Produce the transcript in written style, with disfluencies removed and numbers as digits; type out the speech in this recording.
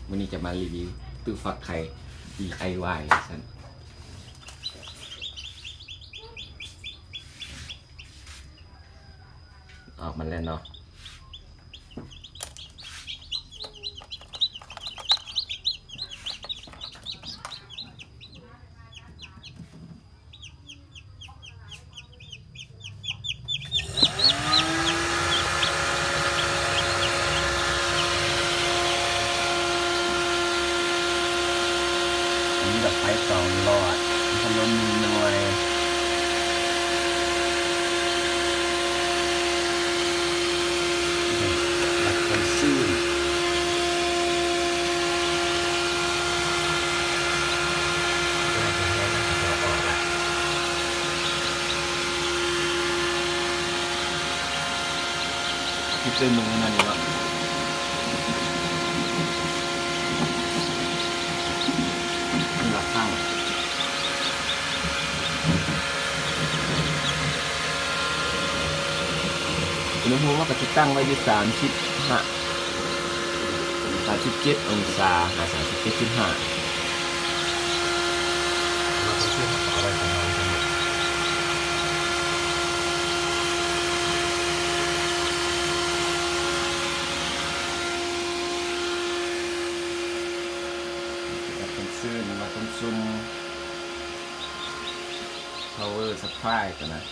วันนี้จะมารีวิวตู้ฟักไข่ DIY สันออกมาแล้วเนาะแบบไฟ2 หลอดพัดลม1 หน่วยหลักคนซื่อคิดเป็นมึงนั่นนี่วะหลักข้างอุณหภูมิว่าก็จะตั้งไว้ที่37 องศา37.5เราต้องเชื่อมต่ออะไรของเราทั้งหมดจะเป็นซื่อมาต้มซุ่ม power supply กันนะ